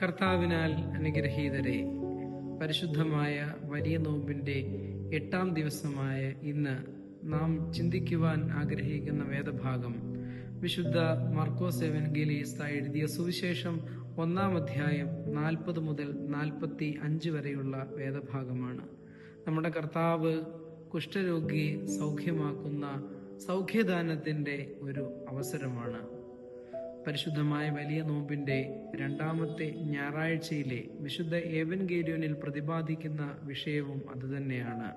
കർത്താവിനാൽ അനുഗ്രഹീതരെ, പരിശുദ്ധമായ വലിയ നോമ്പിൻ്റെ 8-ാം ദിവസമായ ഇന്ന് നാം ചിന്തിക്കുവാൻ ആഗ്രഹിക്കുന്ന വേദഭാഗം വിശുദ്ധ മർക്കോസ് എവൻഗേലിസ്ത എഴുതിയ സുവിശേഷം 1-ാം അധ്യായം 40 മുതൽ 45 വരെയുള്ള വേദഭാഗമാണ്. നമ്മുടെ കർത്താവ് കുഷ്ഠരോഗിയെ സൗഖ്യമാക്കുന്ന സൗഖ്യദാനത്തിൻ്റെ ഒരു അവസരമാണ്. പരിശുദ്ധമായ വലിയ നോമ്പിന്റെ 2-ാമത്തെ ഞായറാഴ്ചയിലെ വിശുദ്ധ ഏവൻഗേലിയോനിൽ പ്രതിപാദിക്കുന്ന വിഷയവും അതുതന്നെയാണ്.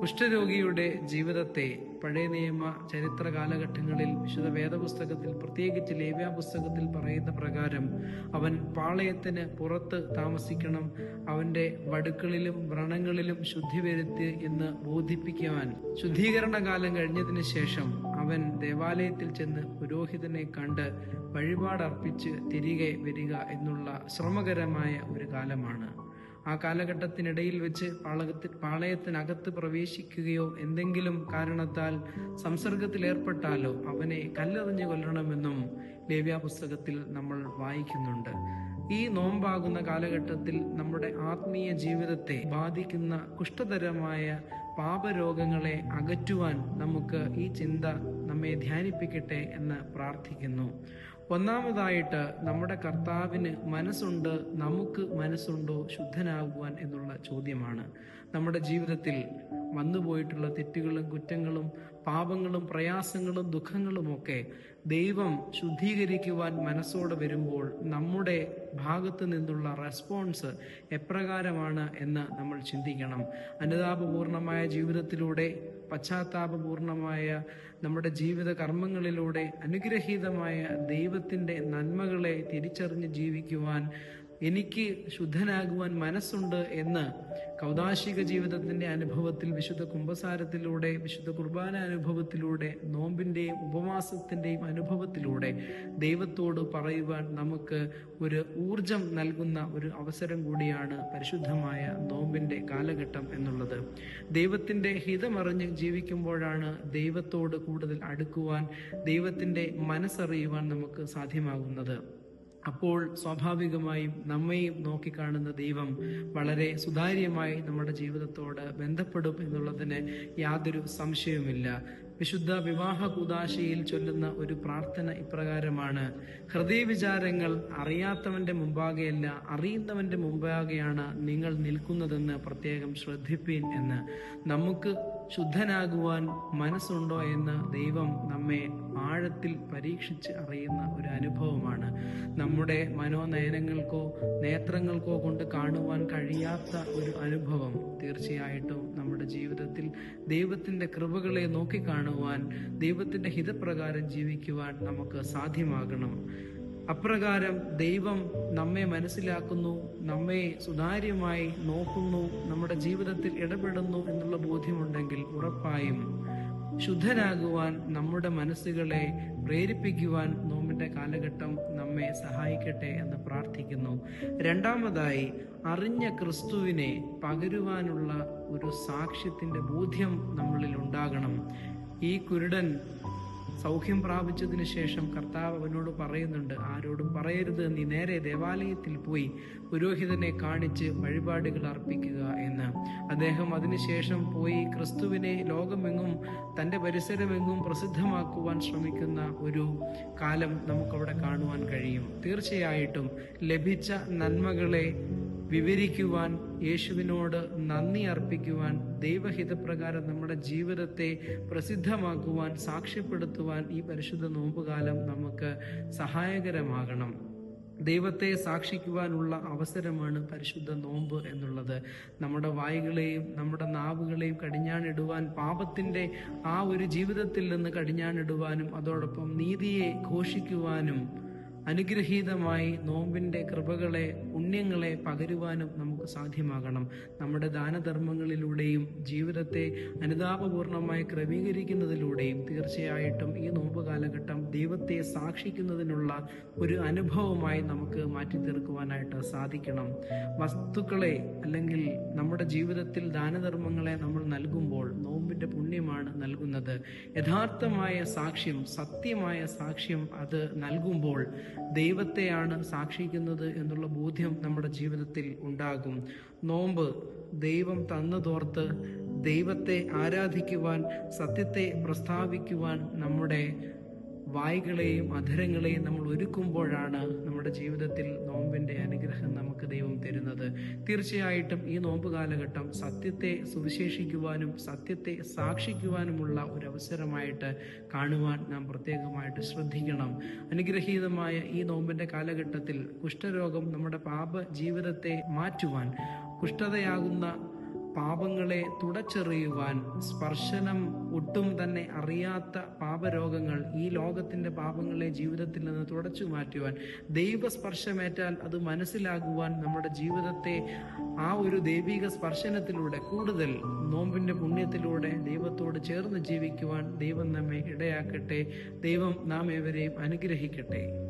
കുഷ്ഠരോഗിയുടെ ജീവിതത്തെ പഴയ നിയമ ചരിത്ര കാലഘട്ടങ്ങളിൽ വിശുദ്ധ വേദപുസ്തകത്തിൽ, പ്രത്യേകിച്ച് ലേവ്യ പുസ്തകത്തിൽ പറയുന്ന പ്രകാരം അവൻ പാളയത്തിന് പുറത്ത് താമസിക്കണം, അവന്റെ വടുക്കളിലും വ്രണങ്ങളിലും ശുദ്ധി വരുത്തി എന്ന് ബോധിപ്പിക്കുവാൻ ശുദ്ധീകരണ കാലം കഴിഞ്ഞതിന് ശേഷം അവൻ ദേവാലയത്തിൽ ചെന്ന് പുരോഹിതനെ കണ്ട് വഴിപാടർപ്പിച്ച് തിരികെ വരിക എന്നുള്ള ശ്രമകരമായ ഒരു കാലമാണ്. ആ കാലഘട്ടത്തിനിടയിൽ വെച്ച് പാളയത്തിനകത്ത് പ്രവേശിക്കുകയോ എന്തെങ്കിലും കാരണത്താൽ സംസർഗത്തിൽ ഏർപ്പെട്ടാലോ അവനെ കല്ലെറിഞ്ഞു കൊല്ലണമെന്നും ലേവ്യ പുസ്തകത്തിൽ നമ്മൾ വായിക്കുന്നുണ്ട്. ഈ നോമ്പാകുന്ന കാലഘട്ടത്തിൽ നമ്മുടെ ആത്മീയ ജീവിതത്തെ ബാധിക്കുന്ന കുഷ്ഠതരമായ പാപരോഗങ്ങളെ അകറ്റുവാൻ നമുക്ക് ഈ ചിന്ത നമ്മെ ധ്യാനിപ്പിക്കട്ടെ എന്ന് പ്രാർത്ഥിക്കുന്നു. ഒന്നാമതായിട്ട്, നമ്മുടെ കർത്താവിന് മനസ്സുണ്ട്, നമുക്ക് മനസ്സുണ്ടോ ശുദ്ധനാകുവാൻ എന്നുള്ള ചോദ്യമാണ്. നമ്മുടെ ജീവിതത്തിൽ വന്നുപോയിട്ടുള്ള തെറ്റുകളും കുറ്റങ്ങളും പാപങ്ങളും പ്രയാസങ്ങളും ദുഃഖങ്ങളുമൊക്കെ ദൈവം ശുദ്ധീകരിക്കുവാൻ മനസ്സോടെ വരുമ്പോൾ നമ്മുടെ ഭാഗത്തു നിന്നുള്ള റെസ്പോൺസ് എപ്രകാരമാണ് എന്ന് നമ്മൾ ചിന്തിക്കണം. അനുതാപപൂർണമായ ജീവിതത്തിലൂടെ, പശ്ചാത്താപപൂർണമായ നമ്മുടെ ജീവിത കർമ്മങ്ങളിലൂടെ അനുഗ്രഹീതമായ ദൈവത്തിൻ്റെ നന്മകളെ തിരിച്ചറിഞ്ഞ് ജീവിക്കുവാൻ എനിക്ക് ശുദ്ധനാകുവാൻ മനസ്സുണ്ട് എന്ന് കൗദാശിക ജീവിതത്തിന്റെ അനുഭവത്തിൽ, വിശുദ്ധ കുംഭസാരത്തിലൂടെ, വിശുദ്ധ കുർബാന അനുഭവത്തിലൂടെ, നോമ്പിന്റെയും ഉപവാസത്തിന്റെയും അനുഭവത്തിലൂടെ ദൈവത്തോട് പറയുവാൻ നമുക്ക് ഒരു ഊർജം നൽകുന്ന ഒരു അവസരം കൂടിയാണ് പരിശുദ്ധമായ നോമ്പിന്റെ കാലഘട്ടം എന്നുള്ളത്. ദൈവത്തിന്റെ ഹിതമറിഞ്ഞ് ജീവിക്കുമ്പോഴാണ് ദൈവത്തോട് കൂടുതൽ അടുക്കുവാൻ, ദൈവത്തിന്റെ മനസ്സറിയുവാൻ നമുക്ക് സാധ്യമാകുന്നത്. അപ്പോൾ സ്വാഭാവികമായും നമ്മയും നോക്കിക്കാണുന്ന ദൈവം വളരെ സുതാര്യമായി നമ്മുടെ ജീവിതത്തോട് ബന്ധപ്പെടും എന്നുള്ളതിന് യാതൊരു സംശയവുമില്ല. വിശുദ്ധ വിവാഹ കൂദാശയിൽ ചൊല്ലുന്ന ഒരു പ്രാർത്ഥന ഇപ്രകാരമാണ്: ഹൃദയവിചാരങ്ങൾ അറിയാത്തവന്റെ മുമ്പാകെയല്ല, അറിയുന്നവന്റെ മുമ്പാകെയാണ് നിങ്ങൾ നിൽക്കുന്നതെന്ന് പ്രത്യേകം ശ്രദ്ധിപ്പീൻ എന്ന്. നമുക്ക് ശുദ്ധനാകുവാൻ മനസ്സുണ്ടോ എന്ന് ദൈവം നമ്മെ ആഴത്തിൽ പരീക്ഷിച്ച് അറിയുന്ന ഒരു അനുഭവമാണ്. നമ്മുടെ മനോനയനങ്ങൾക്കോ നേത്രങ്ങൾക്കോ കൊണ്ട് കാണുവാൻ കഴിയാത്ത ഒരു അനുഭവം തീർച്ചയായിട്ടും നമ്മുടെ ജീവിതത്തിൽ ദൈവത്തിന്റെ കൃപകളെ നോക്കിക്കാണുവാൻ, ദൈവത്തിന്റെ ഹിതപ്രകാരം ജീവിക്കുവാൻ നമുക്ക് സാധ്യമാകണം. അപ്രകാരം ദൈവം നമ്മെ മനസ്സിലാക്കുന്നു, നമ്മെ സുതാര്യമായി നോക്കുന്നു, നമ്മുടെ ജീവിതത്തിൽ ഇടപെടുന്നു എന്നുള്ള ബോധ്യമുണ്ടെങ്കിൽ ഉറപ്പായും ശുദ്ധനാകുവാൻ നമ്മുടെ മനസ്സുകളെ പ്രേരിപ്പിക്കുവാൻ നോമ്പിന്റെ കാലഘട്ടം നമ്മെ സഹായിക്കട്ടെ എന്ന് പ്രാർത്ഥിക്കുന്നു. രണ്ടാമതായി, അറിഞ്ഞ ക്രിസ്തുവിനെ പകരുവാനുള്ള ഒരു സാക്ഷ്യത്തിന്റെ ബോധ്യം നമ്മളിൽ ഉണ്ടാകണം. ഈ കുരുടൻ സൗഖ്യം പ്രാപിച്ചതിന് ശേഷം കർത്താവ് അവനോട് പറയുന്നുണ്ട്, ആരോടും പറയരുത്, നീ നേരെ ദേവാലയത്തിൽ പോയി പുരോഹിതനെ കാണിച്ച് വഴിപാടുകൾ അർപ്പിക്കുക എന്ന്. അദ്ദേഹം അതിനുശേഷം പോയി ക്രിസ്തുവിനെ ലോകമെങ്ങും, തൻ്റെ പരിസരമെങ്ങും പ്രസിദ്ധമാക്കുവാൻ ശ്രമിക്കുന്ന ഒരു കാലം നമുക്കവിടെ കാണുവാൻ കഴിയും. തീർച്ചയായിട്ടും ലഭിച്ച നന്മകളെ വിവരിക്കുവാൻ, യേശുവിനോട് നന്ദി അർപ്പിക്കുവാൻ, ദൈവഹിതപ്രകാരം നമ്മുടെ ജീവിതത്തെ പ്രസിദ്ധമാക്കുവാൻ, സാക്ഷ്യപ്പെടുത്തുവാൻ ഈ പരിശുദ്ധ നോമ്പുകാലം നമുക്ക് സഹായകരമാകണം. ദൈവത്തെ സാക്ഷിക്കുവാനുള്ള അവസരമാണ് പരിശുദ്ധ നോമ്പ് എന്നുള്ളത്. നമ്മുടെ വായുകളെയും നമ്മുടെ നാവുകളെയും കടിഞ്ഞാണിടുവാൻ, പാപത്തിന്റെ ആ ഒരു ജീവിതത്തിൽ നിന്ന് കടിഞ്ഞാണിടുവാനും അതോടൊപ്പം നീതിയെ ഘോഷിക്കുവാനും അനുഗ്രഹീതമായി നോമ്പിന്റെ കൃപകളെ, പുണ്യങ്ങളെ പകരുവാനും നമുക്ക് സാധ്യമാകണം. നമ്മുടെ ദാനധർമ്മങ്ങളിലൂടെയും ജീവിതത്തെ അനുതാപപൂർണമായി ക്രമീകരിക്കുന്നതിലൂടെയും തീർച്ചയായിട്ടും ഈ നോമ്പ് കാലഘട്ടം ദൈവത്തെ സാക്ഷിക്കുന്നതിനുള്ള ഒരു അനുഭവമായി നമുക്ക് മാറ്റി തീർക്കുവാനായിട്ട് സാധിക്കണം. വസ്തുക്കളെ അല്ലെങ്കിൽ നമ്മുടെ ജീവിതത്തിൽ ദാനധർമ്മങ്ങളെ നമ്മൾ നൽകുമ്പോൾ നോമ്പിന്റെ പുണ്യമാണ് നൽകുന്നത്. യഥാർത്ഥമായ സാക്ഷ്യം, സത്യമായ സാക്ഷ്യം അത് നൽകുമ്പോൾ ദൈവത്തെയാണ് സാക്ഷിക്കുന്നത് എന്നുള്ള ബോധ്യം നമ്മുടെ ജീവിതത്തിൽ ഉണ്ടാകും. നോമ്പ് ദൈവം തന്നതോർത്ത് ദൈവത്തെ ആരാധിക്കുവാൻ, സത്യത്തെ പ്രസ്താവിക്കുവാൻ നമ്മുടെ വായ്കളെയും അധരങ്ങളെയും നമ്മൾ ഒരുക്കുമ്പോഴാണ് നമ്മുടെ ജീവിതത്തിൽ നോമ്പിന്റെ അനുഗ്രഹം നമുക്ക് ദൈവം തരുന്നത്. തീർച്ചയായിട്ടും ഈ നോമ്പ് കാലഘട്ടം സത്യത്തെ സുവിശേഷിക്കുവാനും സത്യത്തെ സാക്ഷിക്കുവാനുമുള്ള ഒരു അവസരമായിട്ട് കാണുവാൻ നാം പ്രത്യേകമായിട്ട് ശ്രദ്ധിക്കണം. അനുഗ്രഹീതമായ ഈ നോമ്പിന്റെ കാലഘട്ടത്തിൽ കുഷ്ഠരോഗം നമ്മുടെ പാപ ജീവിതത്തെ മാറ്റുവാൻ, കുഷ്ഠതയാകുന്ന പാപങ്ങളെ തുടച്ചെറിയുവാൻ, സ്പർശനം ഒട്ടും തന്നെ അറിയാത്ത പാപരോഗങ്ങൾ, ഈ ലോകത്തിന്റെ പാപങ്ങളെ ജീവിതത്തിൽ നിന്ന് തുടച്ചു മാറ്റുവാൻ, ദൈവസ്പർശമേറ്റാൽ അത് മനസ്സിലാകുവാൻ, നമ്മുടെ ജീവിതത്തെ ആ ഒരു ദൈവിക സ്പർശനത്തിലൂടെ കൂടുതൽ നോമ്പിന്റെ പുണ്യത്തിലൂടെ ദൈവത്തോട് ചേർന്ന് ജീവിക്കുവാൻ ദൈവം നമ്മെ ഇടയാക്കട്ടെ. ദൈവം നാം ഏവരെയും അനുഗ്രഹിക്കട്ടെ.